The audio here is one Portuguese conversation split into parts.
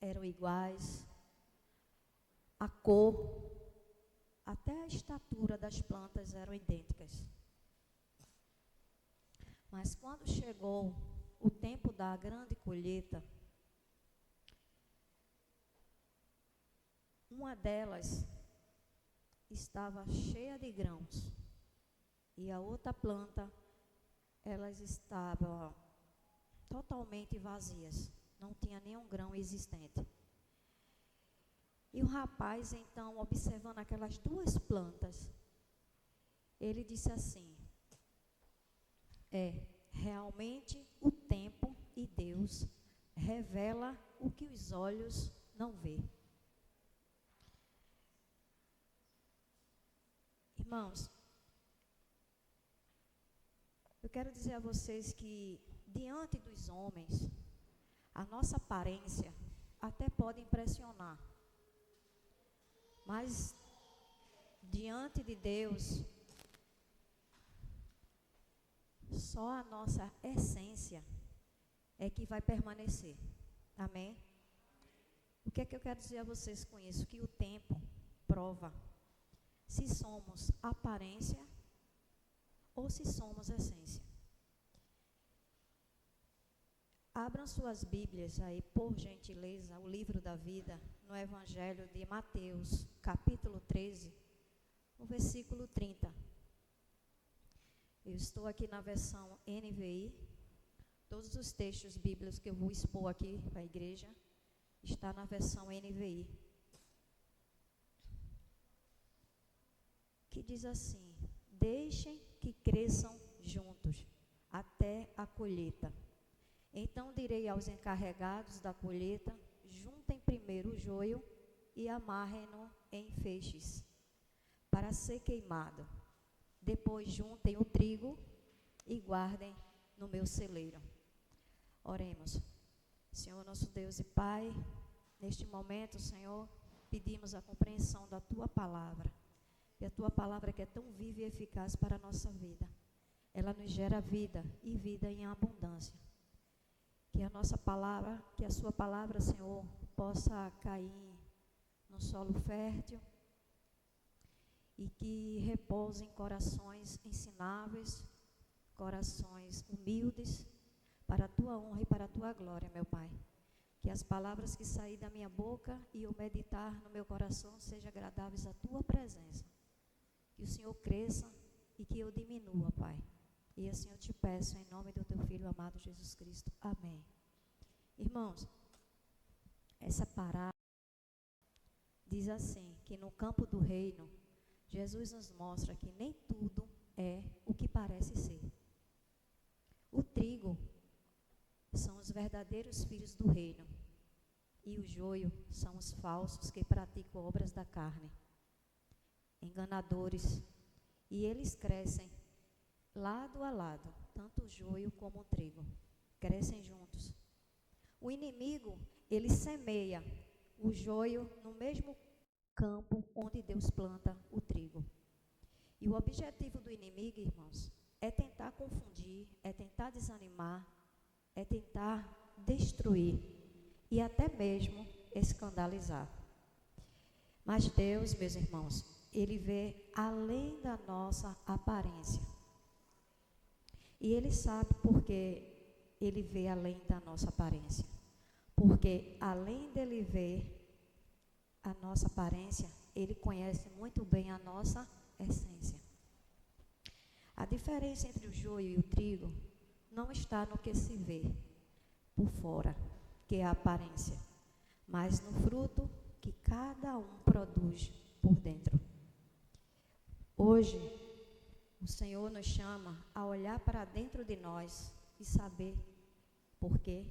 eram iguais, a cor, até a estatura das plantas eram idênticas. Mas quando chegou o tempo da grande colheita, uma delas estava cheia de grãos e a outra planta, elas estavam totalmente vazias, não tinha nenhum grão existente. E o rapaz, então, observando aquelas duas plantas, ele disse assim: realmente o tempo e Deus revela o que os olhos não vê. Irmãos, eu quero dizer a vocês que diante dos homens, a nossa aparência até pode impressionar, mas diante de Deus, só a nossa essência é que vai permanecer. Amém? O que é que eu quero dizer a vocês com isso? Que o tempo prova se somos aparência ou se somos essência. Abram suas Bíblias aí, por gentileza, o livro da vida, no Evangelho de Mateus, capítulo 13, o versículo 30. Eu estou aqui na versão NVI. Todos os textos bíblicos que eu vou expor aqui para a igreja está na versão NVI. Que diz assim: deixem que cresçam juntos até a colheita. Então direi aos encarregados da colheita: juntem primeiro o joio e amarrem-no em feixes, para ser queimado. Depois juntem o trigo e guardem no meu celeiro. Oremos. Senhor nosso Deus e Pai, neste momento, Senhor, pedimos a compreensão da Tua palavra. E a Tua palavra que é tão viva e eficaz para a nossa vida. Ela nos gera vida e vida em abundância. Que a nossa palavra, que a Sua palavra, Senhor, possa cair no solo fértil e que repouse em corações ensináveis, corações humildes, para a Tua honra e para a Tua glória, meu Pai. Que as palavras que saírem da minha boca e o meditar no meu coração sejam agradáveis à Tua presença. Que o Senhor cresça e que eu diminua, Pai. E assim eu te peço em nome do Teu Filho amado Jesus Cristo. Amém. Irmãos, essa parábola diz assim, que no campo do reino, Jesus nos mostra que nem tudo é o que parece ser. O trigo são os verdadeiros filhos do reino, e o joio são os falsos que praticam obras da carne, enganadores, e eles crescem lado a lado, tanto o joio como o trigo, crescem juntos. O inimigo, ele semeia o joio no mesmo campo onde Deus planta o trigo. E o objetivo do inimigo, irmãos, é tentar confundir, é tentar desanimar, é tentar destruir e até mesmo escandalizar. Mas Deus, meus irmãos, Ele vê além da nossa aparência. E Ele sabe porque Ele vê além da nossa aparência. Porque além dEle ver a nossa aparência, Ele conhece muito bem a nossa essência. A diferença entre o joio e o trigo não está no que se vê por fora, que é a aparência, mas no fruto que cada um produz por dentro. Hoje, o Senhor nos chama a olhar para dentro de nós e saber por quê.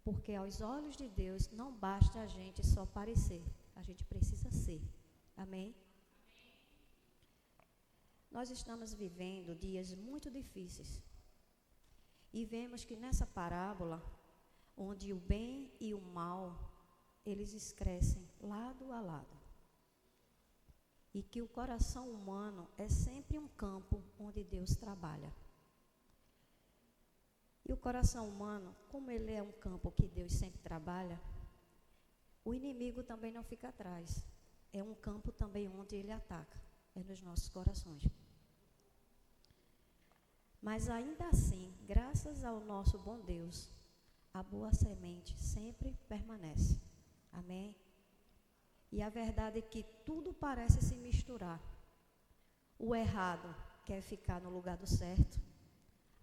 Porque aos olhos de Deus não basta a gente só parecer, a gente precisa ser. Amém? Nós estamos vivendo dias muito difíceis. E vemos que nessa parábola, onde o bem e o mal, eles crescem lado a lado. E que o coração humano é sempre um campo onde Deus trabalha. E o coração humano, como ele é um campo que Deus sempre trabalha, o inimigo também não fica atrás. É um campo também onde ele ataca, é nos nossos corações. Mas ainda assim, graças ao nosso bom Deus, a boa semente sempre permanece. Amém? E a verdade é que tudo parece se misturar. O errado quer ficar no lugar do certo,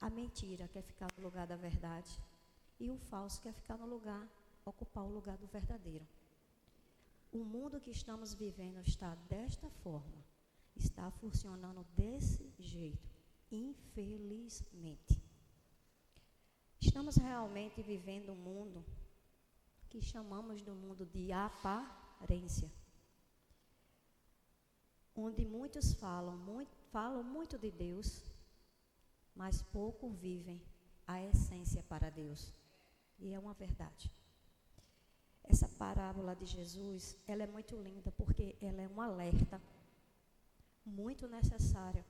a mentira quer ficar no lugar da verdade, e o falso quer ficar no lugar, ocupar o lugar do verdadeiro. O mundo que estamos vivendo está desta forma, está funcionando desse jeito, infelizmente. Estamos realmente vivendo um mundo que chamamos do mundo de aparência, onde muitos falam muito de Deus, mas pouco vivem a essência para Deus. E é uma verdade. Essa parábola de Jesus, ela é muito linda porque ela é um alerta muito necessário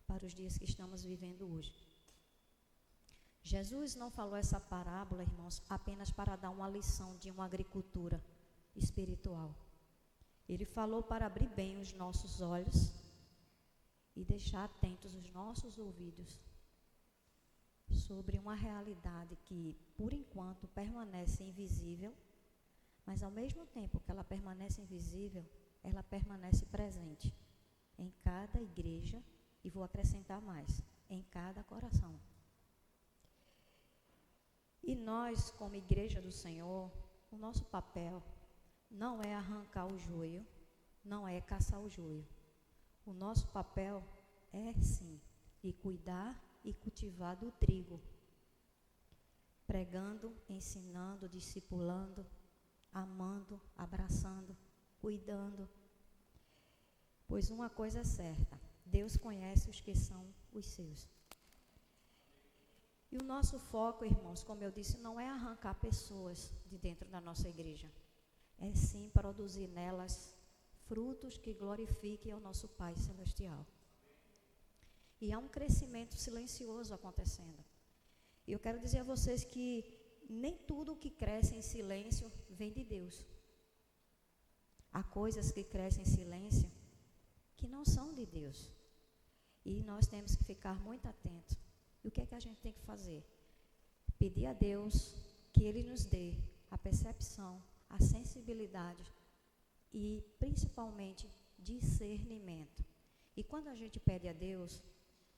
para os dias que estamos vivendo hoje. Jesus não falou essa parábola, irmãos, apenas para dar uma lição de uma agricultura espiritual. Ele falou para abrir bem os nossos olhos e deixar atentos os nossos ouvidos sobre uma realidade que, por enquanto, permanece invisível, mas ao mesmo tempo que ela permanece invisível, ela permanece presente em cada igreja e vou acrescentar mais, em cada coração. E nós, como igreja do Senhor, o nosso papel não é arrancar o joio, não é caçar o joio. O nosso papel é, sim, de cuidar e cultivar do trigo, pregando, ensinando, discipulando, amando, abraçando, cuidando. Pois uma coisa é certa, Deus conhece os que são os seus. E o nosso foco, irmãos, como eu disse, não é arrancar pessoas de dentro da nossa igreja. É sim produzir nelas frutos que glorifiquem ao nosso Pai Celestial. E há um crescimento silencioso acontecendo. E eu quero dizer a vocês que nem tudo que cresce em silêncio vem de Deus. Há coisas que crescem em silêncio que não são de Deus. E nós temos que ficar muito atentos. E o que é que a gente tem que fazer? Pedir a Deus que Ele nos dê a percepção, a sensibilidade e, principalmente, discernimento. E quando a gente pede a Deus,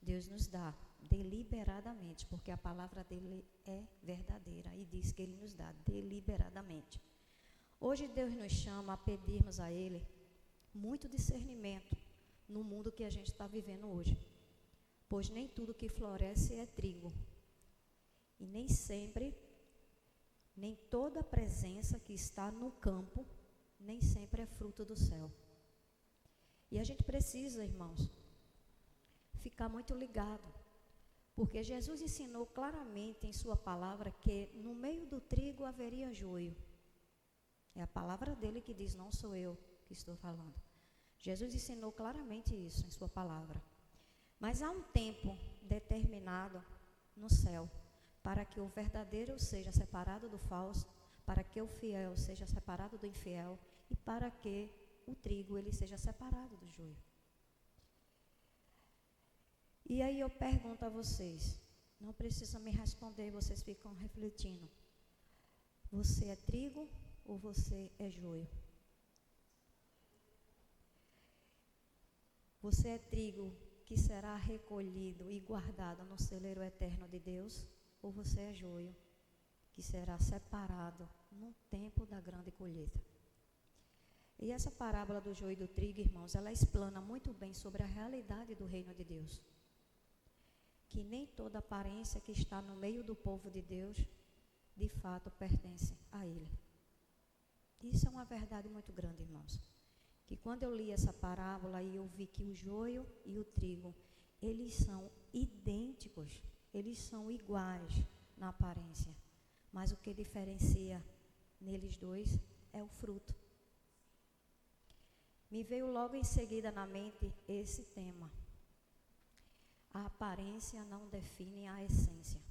Deus nos dá deliberadamente, porque a palavra dele é verdadeira e diz que Ele nos dá deliberadamente. Hoje Deus nos chama a pedirmos a Ele muito discernimento no mundo que a gente está vivendo hoje. Pois nem tudo que floresce é trigo. E nem sempre, nem toda presença que está no campo, nem sempre é fruto do céu. E a gente precisa, irmãos, ficar muito ligado. Porque Jesus ensinou claramente em sua palavra que no meio do trigo haveria joio. É a palavra dele que diz, não sou eu que estou falando. Jesus ensinou claramente isso em sua palavra. Mas há um tempo determinado no céu para que o verdadeiro seja separado do falso, para que o fiel seja separado do infiel e para que o trigo ele seja separado do joio. E aí eu pergunto a vocês, não precisam me responder, vocês ficam refletindo. Você é trigo ou você é joio? Você é trigo que será recolhido e guardado no celeiro eterno de Deus, ou você é joio, que será separado no tempo da grande colheita. E essa parábola do joio e do trigo, irmãos, ela explana muito bem sobre a realidade do reino de Deus. Que nem toda aparência que está no meio do povo de Deus, de fato, pertence a Ele. Isso é uma verdade muito grande, irmãos. Que quando eu li essa parábola e eu vi que o joio e o trigo, eles são idênticos, eles são iguais na aparência, mas o que diferencia neles dois é o fruto. Me veio logo em seguida na mente esse tema. A aparência não define a essência.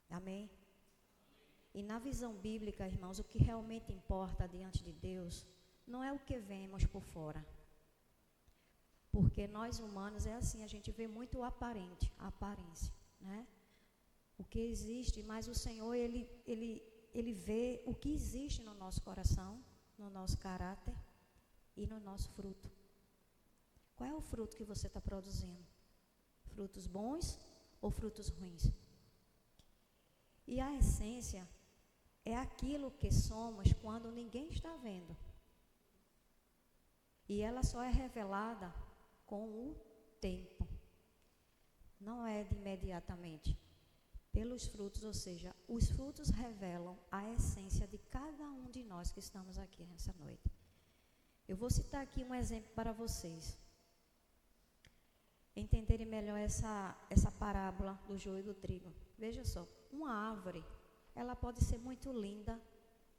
Amém? E na visão bíblica, irmãos, o que realmente importa diante de Deus não é o que vemos por fora. Porque nós humanos é assim, a gente vê muito o aparente, a aparência, né? O que existe, mas o Senhor, Ele vê o que existe no nosso coração, no nosso caráter e no nosso fruto. Qual é o fruto que você está produzindo? Frutos bons ou frutos ruins? E a essência é aquilo que somos quando ninguém está vendo. E ela só é revelada com o tempo. Não é de imediatamente. Pelos frutos, ou seja, os frutos revelam a essência de cada um de nós que estamos aqui nessa noite. Eu vou citar aqui um exemplo para vocês entenderem melhor essa parábola do joio e do trigo. Veja só, uma árvore, ela pode ser muito linda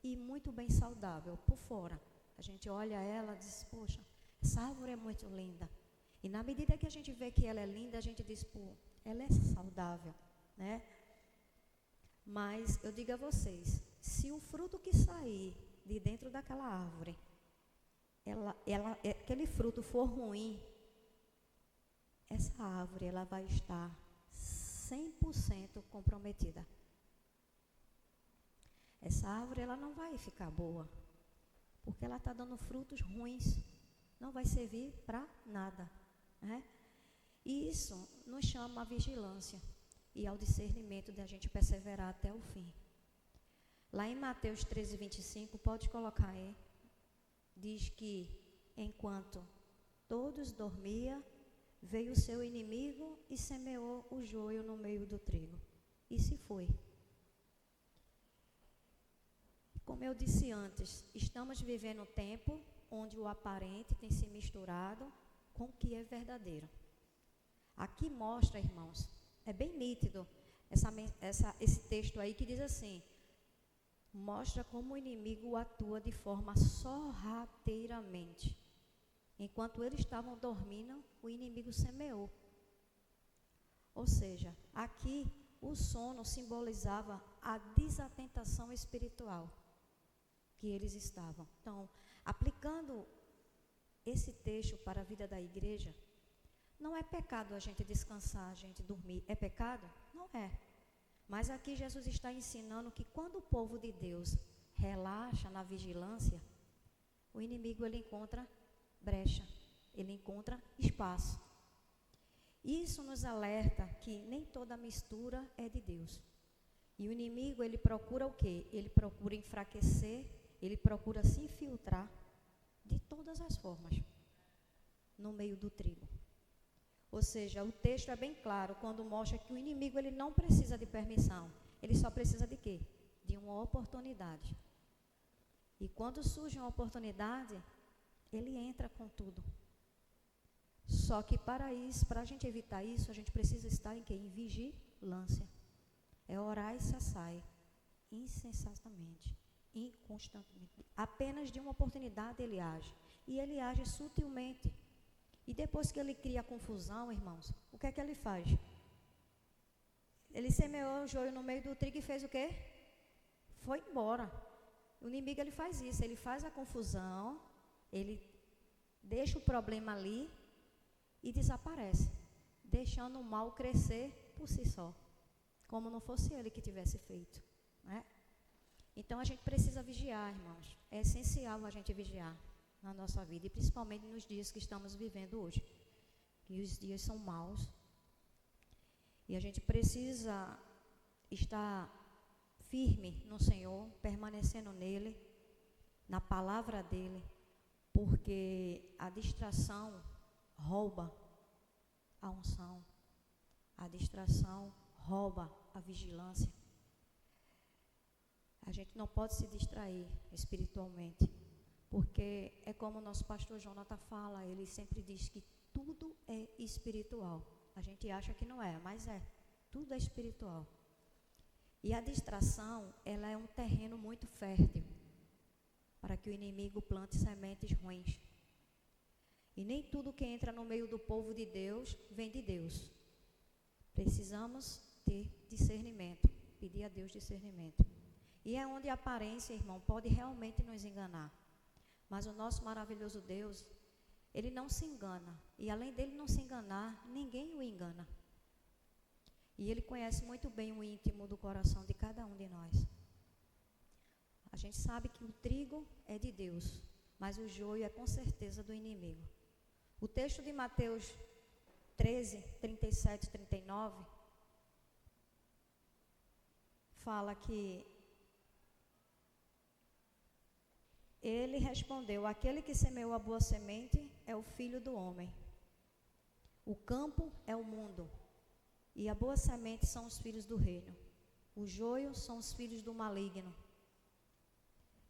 e muito bem saudável por fora. A gente olha ela e diz, poxa, essa árvore é muito linda. E na medida que a gente vê que ela é linda, a gente diz, pô, ela é saudável, né? Mas eu digo a vocês, se o fruto que sair de dentro daquela árvore, aquele fruto for ruim, essa árvore ela vai estar 100% comprometida. Essa árvore ela não vai ficar boa, porque ela está dando frutos ruins, não vai servir para nada, né? E isso nos chama à vigilância e ao discernimento de a gente perseverar até o fim. Lá em Mateus 13, 25, pode colocar aí, diz que enquanto todos dormiam, veio o seu inimigo e semeou o joio no meio do trigo. E se foi. Como eu disse antes, estamos vivendo um tempo onde o aparente tem se misturado com o que é verdadeiro. Aqui mostra, irmãos, é bem nítido esse texto aí que diz assim, mostra como o inimigo atua de forma sorrateiramente. Enquanto eles estavam dormindo, o inimigo semeou. Ou seja, aqui o sono simbolizava a desatentação espiritual que eles estavam. Então, aplicando esse texto para a vida da igreja, não é pecado a gente descansar, a gente dormir. É pecado? Não é. Mas aqui Jesus está ensinando que quando o povo de Deus relaxa na vigilância, o inimigo ele encontra brecha, ele encontra espaço. Isso nos alerta que nem toda mistura é de Deus. E o inimigo ele procura o quê? Ele procura enfraquecer, ele procura se infiltrar de todas as formas no meio do trigo. Ou seja, o texto é bem claro quando mostra que o inimigo ele não precisa de permissão. Ele só precisa de quê? De uma oportunidade. E quando surge uma oportunidade, ele entra com tudo. Só que para a gente evitar isso, a gente precisa estar em quê? Em vigilância. É orar e cessar, incessantemente, inconstantemente. Apenas de uma oportunidade ele age. E ele age sutilmente. E depois que ele cria confusão, irmãos, o que é que ele faz? Ele semeou o joio no meio do trigo e fez o quê? Foi embora. O inimigo ele faz isso, ele faz a confusão, ele deixa o problema ali e desaparece, deixando o mal crescer por si só, como não fosse ele que tivesse feito, né? Então a gente precisa vigiar, irmãos. É essencial a gente vigiar na nossa vida, e principalmente nos dias que estamos vivendo hoje, que os dias são maus, e a gente precisa estar firme no Senhor, permanecendo nele, na palavra dele, porque a distração rouba a unção, a distração rouba a vigilância. A gente não pode se distrair espiritualmente, porque é como o nosso pastor Jonathan fala, ele sempre diz que tudo é espiritual. A gente acha que não é, mas é. Tudo é espiritual. E a distração, ela é um terreno muito fértil para que o inimigo plante sementes ruins. E nem tudo que entra no meio do povo de Deus vem de Deus. Precisamos ter discernimento, pedir a Deus discernimento. E é onde a aparência, irmão, pode realmente nos enganar. Mas o nosso maravilhoso Deus, Ele não se engana. E além dele não se enganar, ninguém o engana. E Ele conhece muito bem o íntimo do coração de cada um de nós. A gente sabe que o trigo é de Deus, mas o joio é com certeza do inimigo. O texto de Mateus 13, 37 e 39 fala que ele respondeu: aquele que semeou a boa semente é o Filho do homem. O campo é o mundo, e a boa semente são os filhos do reino. O joio são os filhos do maligno.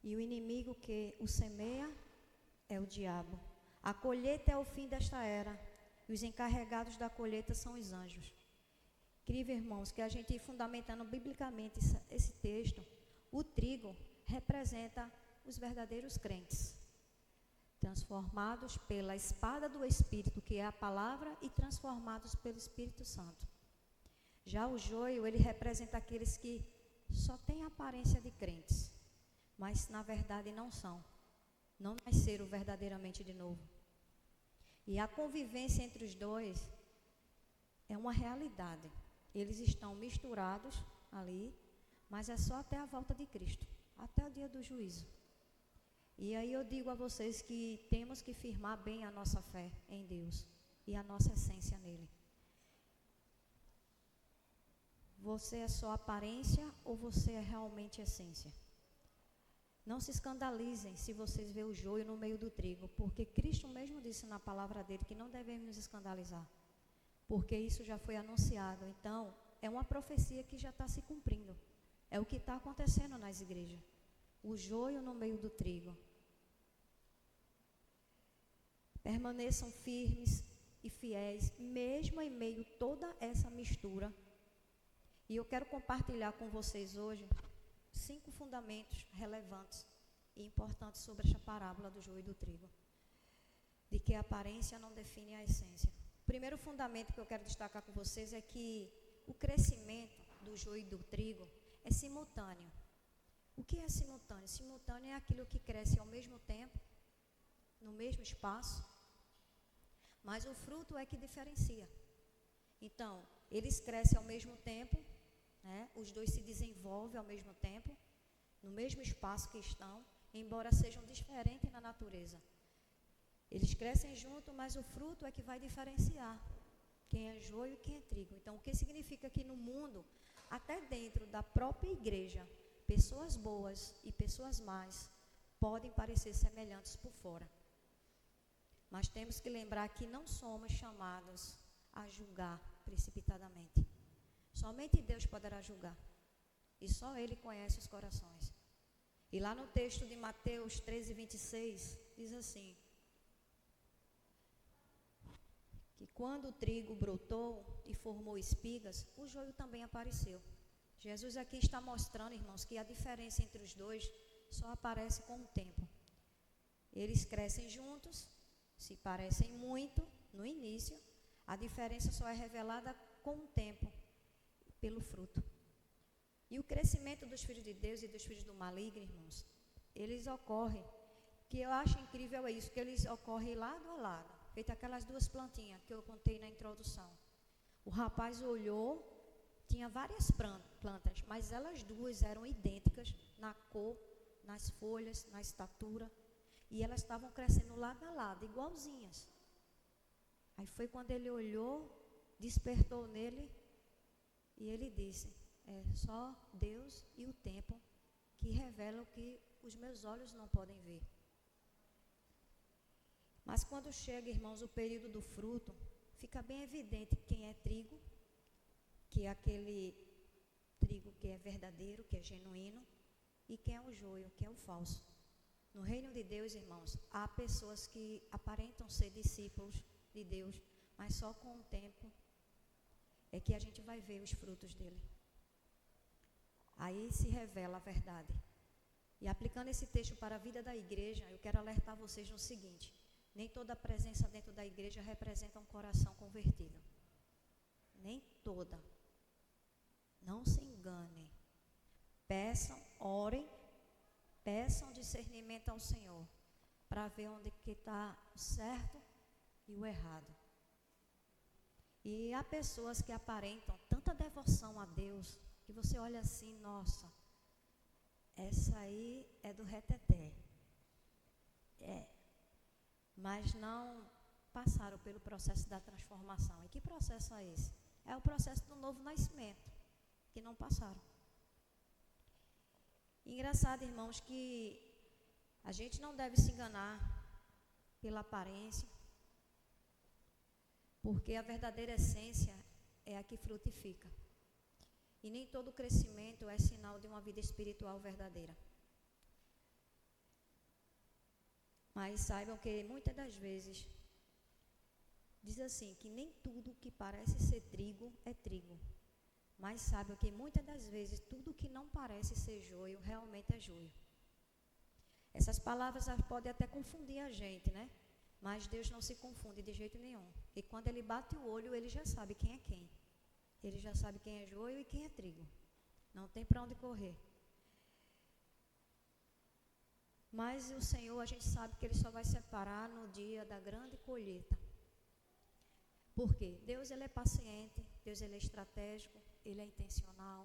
E o inimigo que o semeia é o diabo. A colheita é o fim desta era, e os encarregados da colheita são os anjos. Incrível, irmãos, que a gente, fundamentando biblicamente esse texto, o trigo representa os verdadeiros crentes, transformados pela espada do Espírito, que é a palavra, e transformados pelo Espírito Santo. Já o joio, ele representa aqueles que só têm aparência de crentes, mas na verdade não são, não nasceram verdadeiramente de novo. E a convivência entre os dois é uma realidade. Eles estão misturados ali, mas é só até a volta de Cristo, até o dia do juízo. E aí eu digo a vocês que temos que firmar bem a nossa fé em Deus e a nossa essência nele. Você é só aparência ou você é realmente essência? Não se escandalizem se vocês veem o joio no meio do trigo, porque Cristo mesmo disse na palavra dele que não devemos nos escandalizar, porque isso já foi anunciado. Então, é uma profecia que já está se cumprindo. É o que está acontecendo nas igrejas. O joio no meio do trigo. Permaneçam firmes e fiéis, mesmo em meio a toda essa mistura. E eu quero compartilhar com vocês hoje 5 fundamentos relevantes e importantes sobre esta parábola do joio e do trigo, de que a aparência não define a essência. O primeiro fundamento que eu quero destacar com vocês é que o crescimento do joio e do trigo é simultâneo. O que é simultâneo? Simultâneo é aquilo que cresce ao mesmo tempo, no mesmo espaço, mas o fruto é que diferencia. Então, eles crescem ao mesmo tempo, né? Os dois se desenvolvem ao mesmo tempo, no mesmo espaço que estão, embora sejam diferentes na natureza. Eles crescem juntos, mas o fruto é que vai diferenciar quem é joio e quem é trigo. Então, o que significa que no mundo, até dentro da própria igreja, pessoas boas e pessoas más podem parecer semelhantes por fora. Mas temos que lembrar que não somos chamados a julgar precipitadamente. Somente Deus poderá julgar. E só Ele conhece os corações. E lá no texto de Mateus 13, 26, diz assim: que quando o trigo brotou e formou espigas, o joio também apareceu. Jesus aqui está mostrando, irmãos, que a diferença entre os dois só aparece com o tempo. Eles crescem juntos, se parecem muito no início, a diferença só é revelada com o tempo, pelo fruto. E o crescimento dos filhos de Deus e dos filhos do maligno, irmãos, eles ocorrem, que eu acho incrível é isso, que eles ocorrem lado a lado, feito aquelas 2 plantinhas que eu contei na introdução. O rapaz olhou, tinha várias plantas, mas elas 2 eram idênticas na cor, nas folhas, na estatura, e elas estavam crescendo lado a lado, igualzinhas. Aí foi quando ele olhou, despertou nele, e ele disse: é só Deus e o tempo que revelam o que os meus olhos não podem ver. Mas quando chega, irmãos, o período do fruto, fica bem evidente quem é trigo, que é aquele trigo que é verdadeiro, que é genuíno, e quem é o joio, que é o falso. No reino de Deus, irmãos, há pessoas que aparentam ser discípulos de Deus, mas só com o tempo é que a gente vai ver os frutos dele. Aí se revela a verdade. E aplicando esse texto para a vida da igreja, eu quero alertar vocês no seguinte: nem toda presença dentro da igreja representa um coração convertido. Nem toda. Não se engane. Peçam, orem, peçam discernimento ao Senhor, para ver onde que está o certo e o errado. E há pessoas que aparentam tanta devoção a Deus, que você olha assim, nossa, essa aí é do reteté. Mas não passaram pelo processo da transformação. E que processo é esse? É o processo do novo nascimento, que não passaram. Engraçado, irmãos, que a gente não deve se enganar pela aparência, porque a verdadeira essência é a que frutifica. E nem todo crescimento é sinal de uma vida espiritual verdadeira. Mas saibam que muitas das vezes diz assim, que nem tudo que parece ser trigo é trigo. Mas saibam que muitas das vezes tudo que não parece ser joio realmente é joio. Essas palavras podem até confundir a gente, né? Mas Deus não se confunde de jeito nenhum. E quando Ele bate o olho, Ele já sabe quem é quem. Ele já sabe quem é joio e quem é trigo. Não tem para onde correr. Mas o Senhor, a gente sabe que Ele só vai separar no dia da grande colheita. Por quê? Deus, Ele é paciente, Deus, Ele é estratégico, Ele é intencional.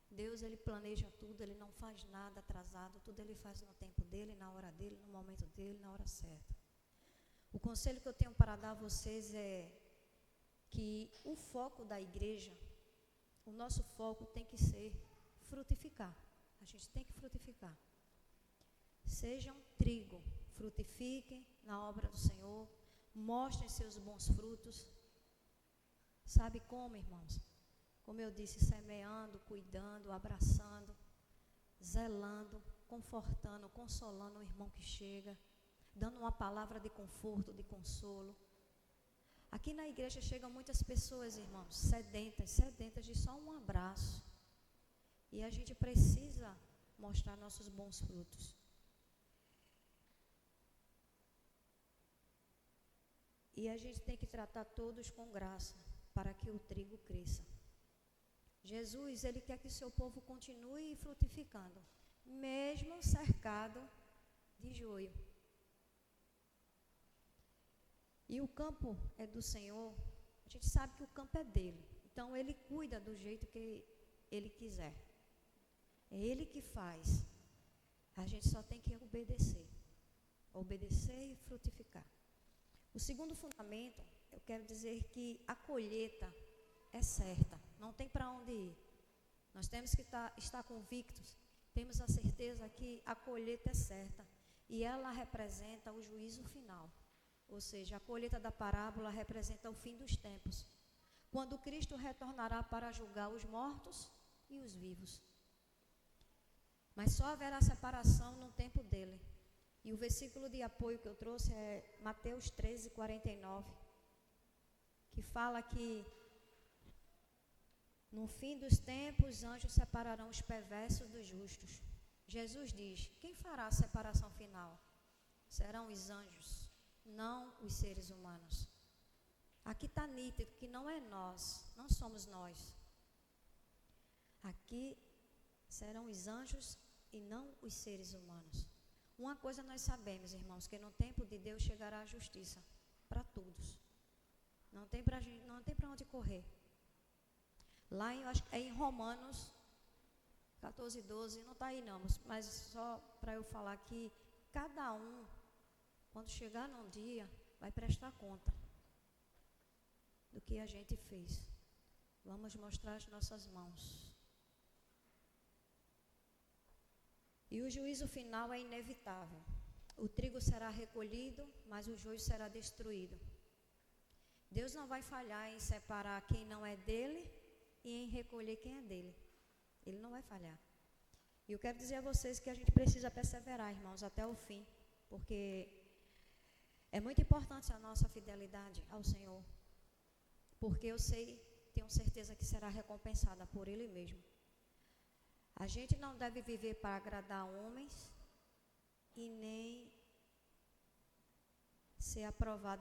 Deus, Ele planeja tudo, Ele não faz nada atrasado, tudo Ele faz no tempo dEle, na hora dEle, no momento dEle, na hora certa. O conselho que eu tenho para dar a vocês é que o foco da igreja, o nosso foco tem que ser frutificar. A gente tem que frutificar. Sejam trigo, frutifiquem na obra do Senhor, mostrem seus bons frutos. Sabe como, irmãos? Como eu disse, semeando, cuidando, abraçando, zelando, confortando, consolando o irmão que chega, dando uma palavra de conforto, de consolo. Aqui na igreja chegam muitas pessoas, irmãos, sedentas de só um abraço. E a gente precisa mostrar nossos bons frutos. E a gente tem que tratar todos com graça, para que o trigo cresça. Jesus, Ele quer que o seu povo continue frutificando, mesmo cercado de joio. E o campo é do Senhor, a gente sabe que o campo é dEle. Então, Ele cuida do jeito que Ele quiser. É Ele que faz. A gente só tem que obedecer. Obedecer e frutificar. O segundo fundamento, eu quero dizer que a colheita é certa, não tem para onde ir. Nós temos que estar convictos, temos a certeza que a colheita é certa e ela representa o juízo final. Ou seja, a colheita da parábola representa o fim dos tempos, quando Cristo retornará para julgar os mortos e os vivos. Mas só haverá separação no tempo dele. E o versículo de apoio que eu trouxe é Mateus 13, 49, que fala que no fim dos tempos os anjos separarão os perversos dos justos. Jesus diz, quem fará a separação final? Serão os anjos, não os seres humanos. Aqui está nítido que não é nós, não somos nós. Aqui serão os anjos e não os seres humanos. Uma coisa nós sabemos, irmãos, que no tempo de Deus chegará a justiça para todos. Não tem para onde correr. Lá em Romanos 14, 12, não está aí não, mas só para eu falar que cada um, quando chegar num dia, vai prestar conta do que a gente fez. Vamos mostrar as nossas mãos. E o juízo final é inevitável. O trigo será recolhido, mas o joio será destruído. Deus não vai falhar em separar quem não é dele e em recolher quem é dele. Ele não vai falhar. E eu quero dizer a vocês que a gente precisa perseverar, irmãos, até o fim, porque é muito importante a nossa fidelidade ao Senhor, porque eu tenho certeza que será recompensada por Ele mesmo. A gente não deve viver para agradar homens e nem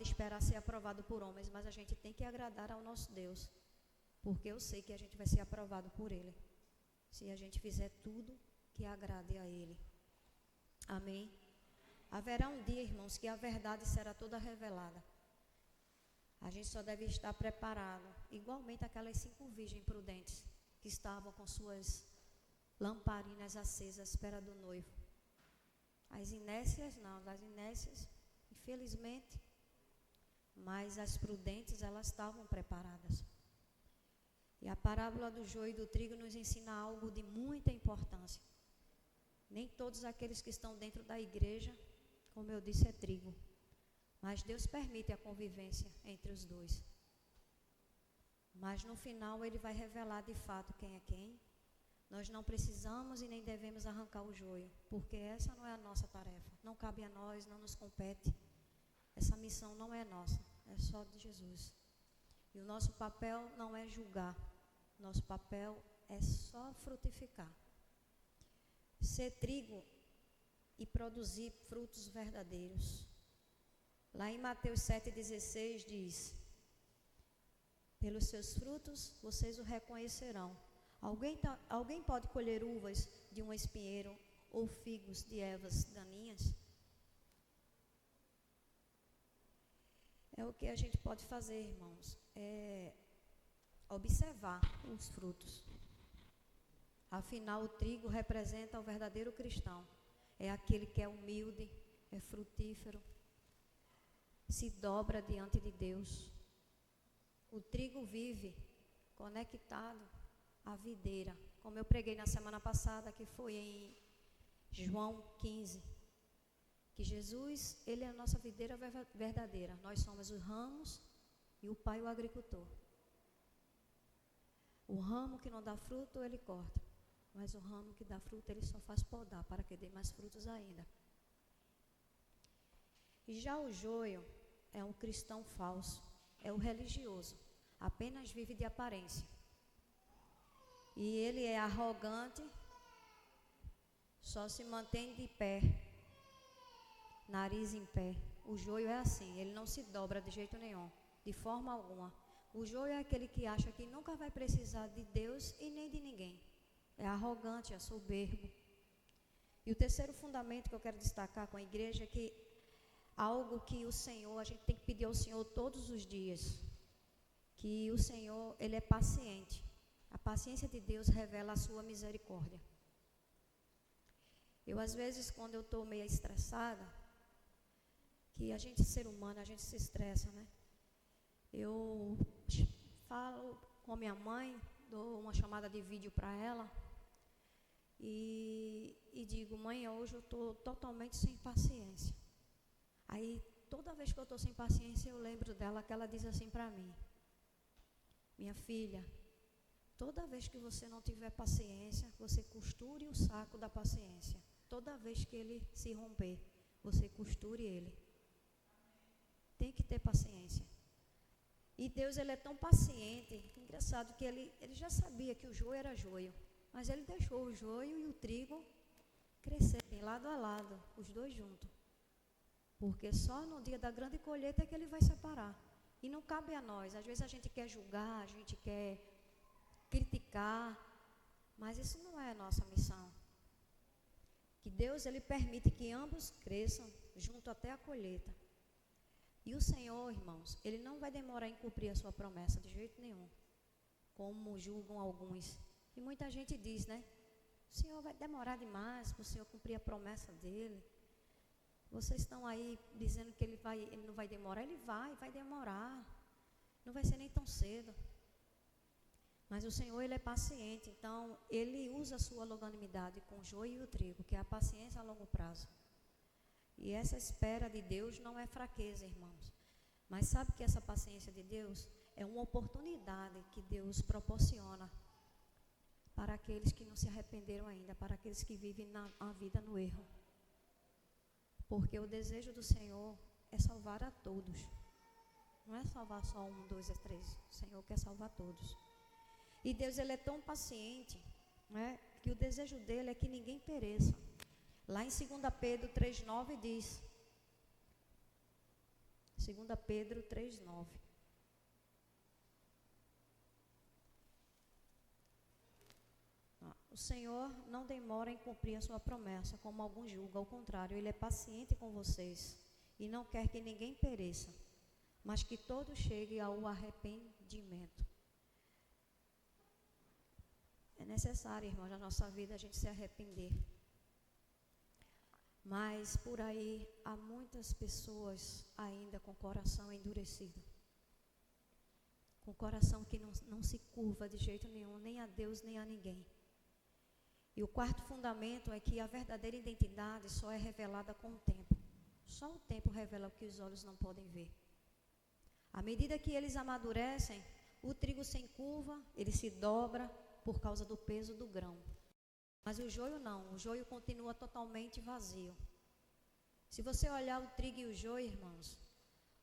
esperar ser aprovado por homens, mas a gente tem que agradar ao nosso Deus, porque eu sei que a gente vai ser aprovado por Ele. se a gente fizer tudo que agrade a Ele. Amém? Haverá um dia, irmãos, que a verdade será toda revelada. A gente só deve estar preparado, igualmente aquelas 5 virgens prudentes que estavam com suas lamparinas acesas à espera do noivo. As inécias não, as inécias, infelizmente, mas as prudentes, elas estavam preparadas. E a parábola do joio e do trigo nos ensina algo de muita importância. Nem todos aqueles que estão dentro da igreja, como eu disse, é trigo. Mas Deus permite a convivência entre os dois. Mas no final Ele vai revelar de fato quem é quem. Nós não precisamos e nem devemos arrancar o joio, porque essa não é a nossa tarefa. Não cabe a nós, não nos compete. Essa missão não é nossa, é só de Jesus. E o nosso papel não é julgar. Nosso papel é só frutificar. Ser trigo e produzir frutos verdadeiros. Lá em Mateus 7,16 diz: pelos seus frutos vocês o reconhecerão. Alguém pode colher uvas de um espinheiro ou figos de ervas daninhas? É o que a gente pode fazer, irmãos, é observar os frutos. Afinal, o trigo representa o verdadeiro cristão. É aquele que é humilde, é frutífero, se dobra diante de Deus. O trigo vive conectado à videira, como eu preguei na semana passada, que foi em João 15, que Jesus, Ele é a nossa videira verdadeira. Nós somos os ramos e o Pai o agricultor. O ramo que não dá fruto, Ele corta, mas o ramo que dá fruto, Ele só faz podar para que dê mais frutos ainda. E já o joio é um cristão falso, é o religioso, apenas vive de aparência. E ele é arrogante, só se mantém de pé, nariz em pé. O joio é assim, ele não se dobra de jeito nenhum, de forma alguma. O joio é aquele que acha que nunca vai precisar de Deus e nem de ninguém. É arrogante, é soberbo. E o terceiro fundamento que eu quero destacar com a igreja é que algo que o Senhor, a gente tem que pedir ao Senhor todos os dias, que o Senhor, Ele é paciente. A paciência de Deus revela a sua misericórdia. Eu, às vezes, quando eu estou meio estressada, que a gente, ser humano, a gente se estressa, né? Eu falo com a minha mãe, dou uma chamada de vídeo para ela e digo: mãe, hoje eu estou totalmente sem paciência. Aí, toda vez que eu estou sem paciência, eu lembro dela, que ela diz assim para mim: minha filha, toda vez que você não tiver paciência, você costure o saco da paciência. Toda vez que ele se romper, você costure ele. Tem que ter paciência. E Deus, Ele é tão paciente, engraçado que ele já sabia que o joio era joio, mas Ele deixou o joio e o trigo crescerem lado a lado, os dois juntos. Porque só no dia da grande colheita é que Ele vai separar. E não cabe a nós. Às vezes a gente quer julgar, a gente quer criticar, mas isso não é a nossa missão. Que Deus, Ele permite que ambos cresçam junto até a colheita. E o Senhor, irmãos, Ele não vai demorar em cumprir a sua promessa de jeito nenhum, como julgam alguns. E muita gente diz, né? O Senhor vai demorar demais para o Senhor cumprir a promessa dEle. Vocês estão aí dizendo que Ele não vai demorar. Ele vai demorar. Não vai ser nem tão cedo. Mas o Senhor, Ele é paciente, então Ele usa a sua longanimidade com o joio e o trigo, que é a paciência a longo prazo. E essa espera de Deus não é fraqueza, irmãos. Mas sabe que essa paciência de Deus é uma oportunidade que Deus proporciona para aqueles que não se arrependeram ainda, para aqueles que vivem a vida no erro. Porque o desejo do Senhor é salvar a todos. Não é salvar só 1, 2 ou 3. O Senhor quer salvar todos. E Deus, Ele é tão paciente, né, que o desejo dEle é que ninguém pereça. Lá em 2 Pedro 3,9 diz, 2 Pedro 3,9. O O Senhor não demora em cumprir a sua promessa, como alguns julgam. Ao contrário, Ele é paciente com vocês e não quer que ninguém pereça, mas que todos cheguem ao arrependimento. É necessário, irmãos, na nossa vida a gente se arrepender. Mas por aí há muitas pessoas ainda com o coração endurecido. Com o coração que não se curva de jeito nenhum, nem a Deus, nem a ninguém. E o quarto fundamento é que a verdadeira identidade só é revelada com o tempo. Só o tempo revela o que os olhos não podem ver. À medida que eles amadurecem, o trigo se encurva, ele se dobra por causa do peso do grão. Mas o joio não, o joio continua totalmente vazio. Se você olhar o trigo e o joio, irmãos,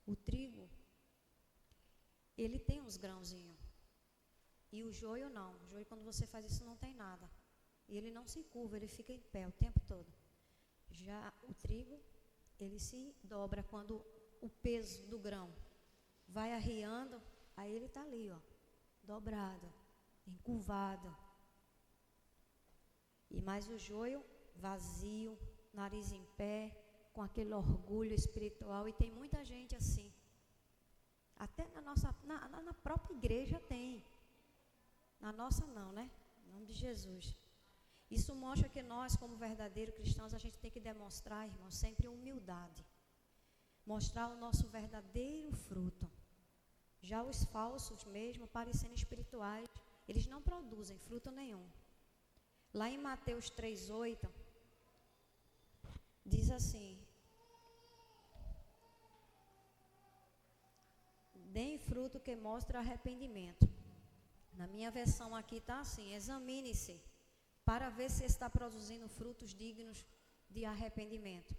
o trigo, ele tem uns grãozinhos. E o joio não, o joio quando você faz isso não tem nada. E ele não se curva, ele fica em pé o tempo todo. Já o trigo, ele se dobra quando o peso do grão vai arriando, aí ele está ali, ó, dobrado, encurvado. E mais o joio vazio, nariz em pé, com aquele orgulho espiritual. E tem muita gente assim. Até na própria igreja tem. Na nossa não, né? Em nome de Jesus. Isso mostra que nós, como verdadeiros cristãos, a gente tem que demonstrar, irmãos, sempre humildade. Mostrar o nosso verdadeiro fruto. Já os falsos mesmo, parecendo espirituais, eles não produzem fruto nenhum. Lá em Mateus 3:8, diz assim: deem fruto que mostre arrependimento. Na minha versão aqui está assim: examine-se para ver se está produzindo frutos dignos de arrependimento.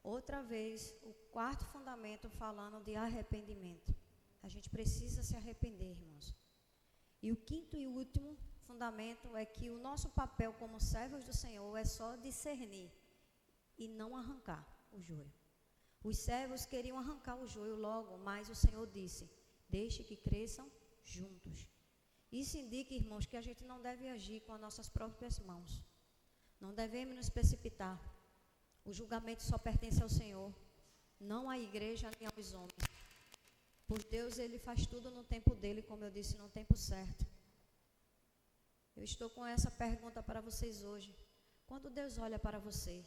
Outra vez, o quarto fundamento falando de arrependimento. A gente precisa se arrepender, irmãos. E o quinto e último fundamento é que o nosso papel como servos do Senhor é só discernir e não arrancar o joio. Os servos queriam arrancar o joio logo, mas o Senhor disse: deixe que cresçam juntos. Isso indica, irmãos, que a gente não deve agir com as nossas próprias mãos. Não devemos nos precipitar. O julgamento só pertence ao Senhor, não à igreja nem aos homens. Por Deus, Ele faz tudo no tempo dEle, como eu disse, no tempo certo. Eu estou com essa pergunta para vocês hoje. Quando Deus olha para vocês,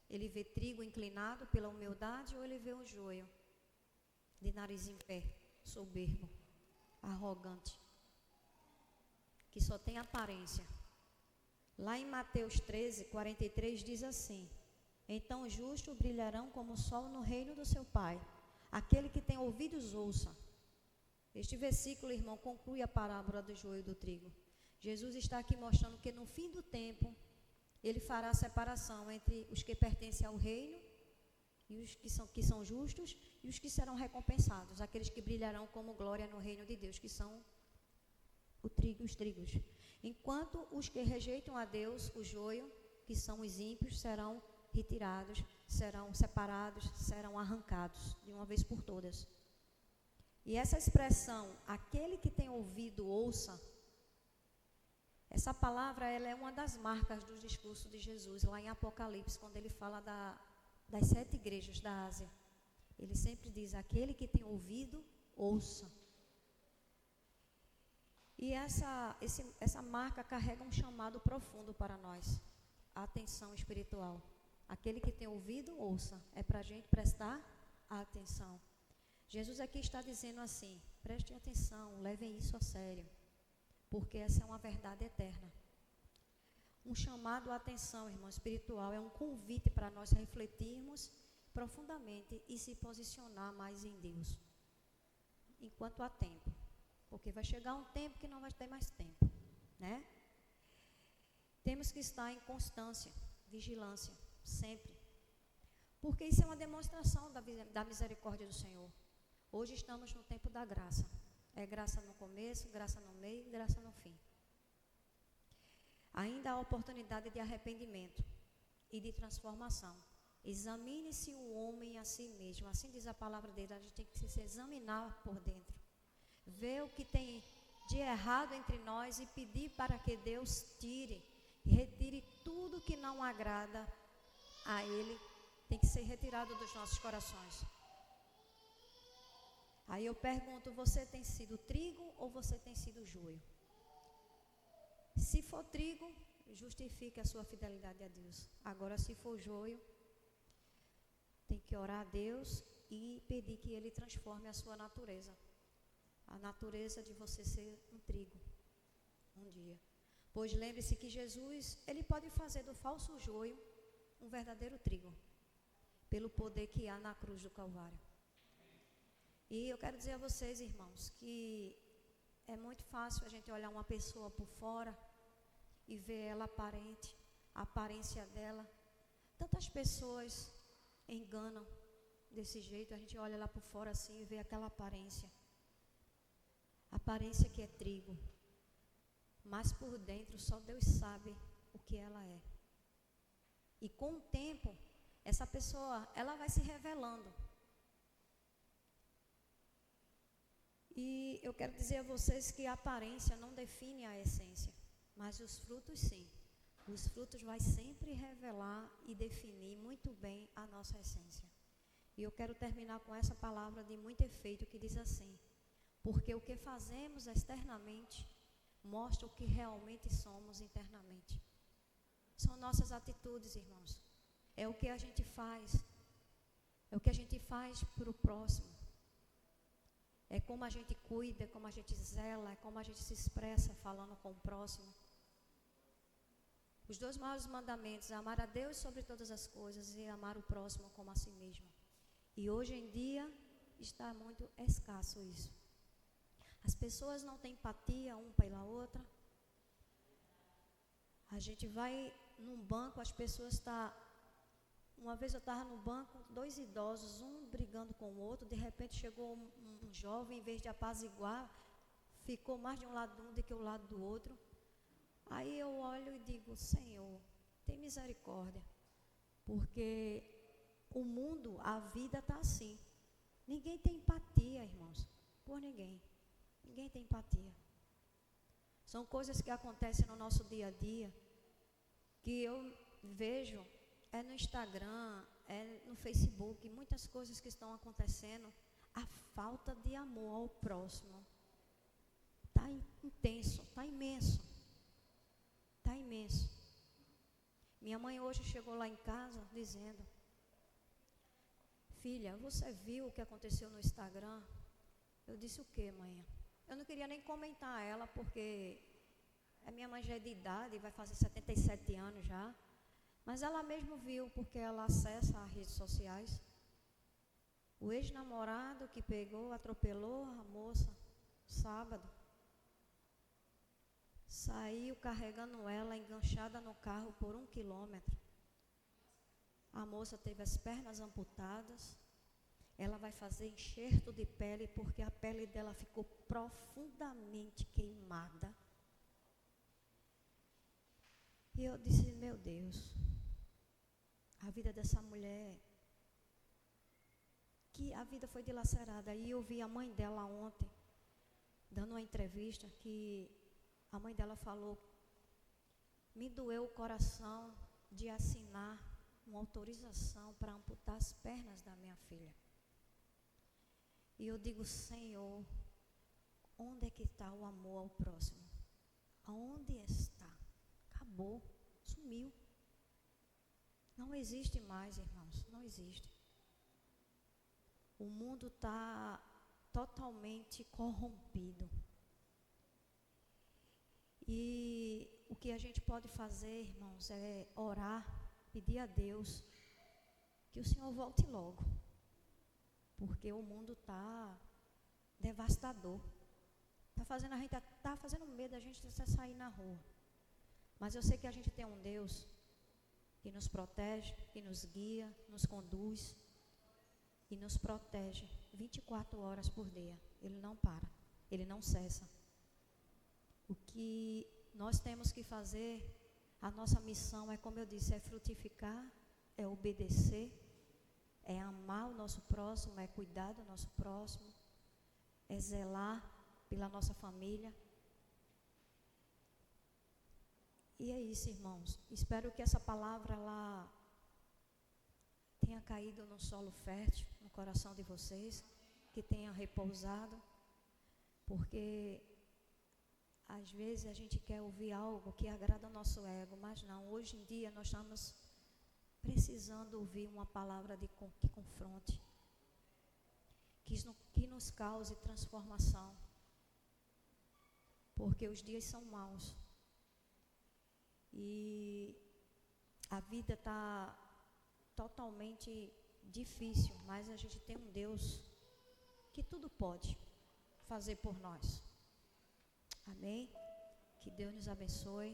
Ele vê trigo inclinado pela humildade ou Ele vê um joio de nariz em pé, soberbo, arrogante, que só tem aparência? Lá em Mateus 13:43 diz assim: então os justos brilharão como o sol no reino do seu Pai. Aquele que tem ouvidos, ouça. Este versículo, irmão, conclui a parábola do joio e do trigo. Jesus está aqui mostrando que no fim do tempo, Ele fará a separação entre os que pertencem ao reino e os que são justos e os que serão recompensados, aqueles que brilharão como glória no reino de Deus, que são os trigos. Enquanto os que rejeitam a Deus, o joio, que são os ímpios, serão retirados, serão separados, serão arrancados de uma vez por todas. E essa expressão, aquele que tem ouvido, ouça, essa palavra ela é uma das marcas do discurso de Jesus, lá em Apocalipse, quando ele fala das 7 igrejas da Ásia. Ele sempre diz: aquele que tem ouvido, ouça. E essa marca carrega um chamado profundo para nós, a atenção espiritual. Aquele que tem ouvido, ouça. É para a gente prestar atenção. Jesus aqui está dizendo assim: prestem atenção, levem isso a sério, porque essa é uma verdade eterna. Um chamado à atenção, irmão, espiritual, é um convite para nós refletirmos profundamente e se posicionar mais em Deus, enquanto há tempo, porque vai chegar um tempo que não vai ter mais tempo, né? Temos que estar em constância, vigilância, sempre, porque isso é uma demonstração da misericórdia do Senhor. Hoje estamos no tempo da graça. É graça no começo, graça no meio, graça no fim. Ainda há oportunidade de arrependimento e de transformação. Examine-se o homem a si mesmo. Assim diz a palavra dele, a gente tem que se examinar por dentro. Ver o que tem de errado entre nós e pedir para que Deus tire. retire tudo que não agrada a Ele, tem que ser retirado dos nossos corações. Aí eu pergunto, você tem sido trigo ou você tem sido joio? Se for trigo, justifique a sua fidelidade a Deus. Agora, se for joio, tem que orar a Deus e pedir que Ele transforme a sua natureza. A natureza de você ser um trigo, um dia. Pois lembre-se que Jesus, Ele pode fazer do falso joio um verdadeiro trigo, pelo poder que há na cruz do Calvário. E eu quero dizer a vocês, irmãos, que é muito fácil a gente olhar uma pessoa por fora e ver ela aparente, a aparência dela. Tantas pessoas enganam desse jeito, a gente olha lá por fora assim e vê aquela aparência. Aparência que é trigo, mas por dentro só Deus sabe o que ela é. E com o tempo, essa pessoa, ela vai se revelando. E eu quero dizer a vocês que a aparência não define a essência, mas os frutos sim. Os frutos vai sempre revelar e definir muito bem a nossa essência. E eu quero terminar com essa palavra de muito efeito que diz assim: porque o que fazemos externamente mostra o que realmente somos internamente. São nossas atitudes, irmãos. É o que a gente faz. É o que a gente faz para o próximo. É como a gente cuida, é como a gente zela, é como a gente se expressa falando com o próximo. Os 2 maiores mandamentos, amar a Deus sobre todas as coisas e amar o próximo como a si mesmo. E hoje em dia está muito escasso isso. As pessoas não têm empatia uma pela outra. A gente vai num banco, as pessoas estão... Uma vez eu estava no banco, 2 idosos, um brigando com o outro, de repente chegou um jovem, em vez de apaziguar, ficou mais de um lado de um do que o lado do outro. Aí eu olho e digo, Senhor, tem misericórdia, porque o mundo, a vida está assim. Ninguém tem empatia, irmãos, por ninguém. Ninguém tem empatia. São coisas que acontecem no nosso dia a dia, que eu vejo, é no Instagram, é no Facebook, muitas coisas que estão acontecendo. A falta de amor ao próximo está intenso, está imenso. Está imenso. Minha mãe hoje chegou lá em casa dizendo, filha, você viu o que aconteceu no Instagram? Eu disse, o quê, mãe? Eu não queria nem comentar a ela, porque a minha mãe já é de idade, vai fazer 77 anos já. Mas ela mesmo viu, porque ela acessa as redes sociais. O ex-namorado que pegou, atropelou a moça, sábado. Saiu carregando ela, enganchada no carro por 1 quilômetro. A moça teve as pernas amputadas. Ela vai fazer enxerto de pele, porque a pele dela ficou profundamente queimada. E eu disse, meu Deus, a vida dessa mulher, que a vida foi dilacerada. E eu vi a mãe dela ontem, dando uma entrevista, que a mãe dela falou, me doeu o coração de assinar uma autorização para amputar as pernas da minha filha. E eu digo, Senhor, onde é que está o amor ao próximo? Aonde está? Acabou, sumiu. Não existe mais, irmãos, não existe. O mundo está totalmente corrompido. E o que a gente pode fazer, irmãos, é orar, pedir a Deus que o Senhor volte logo. Porque o mundo está devastador. Está fazendo medo a gente de sair na rua. Mas eu sei que a gente tem um Deus que nos protege, que nos guia, nos conduz e nos protege 24 horas por dia. Ele não para, ele não cessa. O que nós temos que fazer, a nossa missão é, como eu disse, é frutificar, é obedecer, é amar o nosso próximo, é cuidar do nosso próximo, é zelar pela nossa família. E é isso, irmãos. Espero que essa palavra ela tenha caído no solo fértil, no coração de vocês, que tenha repousado, porque às vezes a gente quer ouvir algo que agrada ao nosso ego, mas não. Hoje em dia nós estamos precisando ouvir uma palavra que confronte, que nos cause transformação, porque os dias são maus e a vida está totalmente difícil, mas a gente tem um Deus que tudo pode fazer por nós. Amém? Que Deus nos abençoe.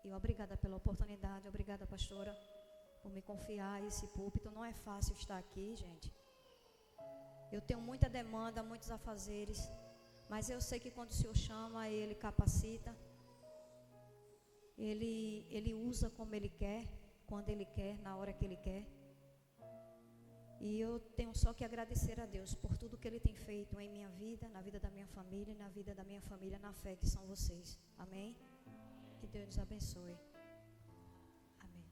E obrigada pela oportunidade, obrigada, pastora, por me confiar esse púlpito. Não é fácil estar aqui, gente. Eu tenho muita demanda, muitos afazeres, mas eu sei que quando o Senhor chama, Ele capacita, Ele usa como Ele quer, quando Ele quer, na hora que Ele quer. E eu tenho só que agradecer a Deus por tudo que Ele tem feito em minha vida, na vida da minha família e na vida da minha família, na fé que são vocês. Amém? Que Deus nos abençoe. Amém.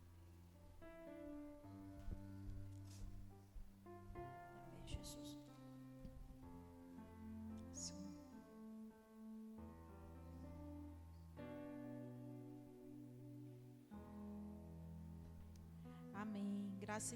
Amém, Jesus. Sim. Amém. Graça e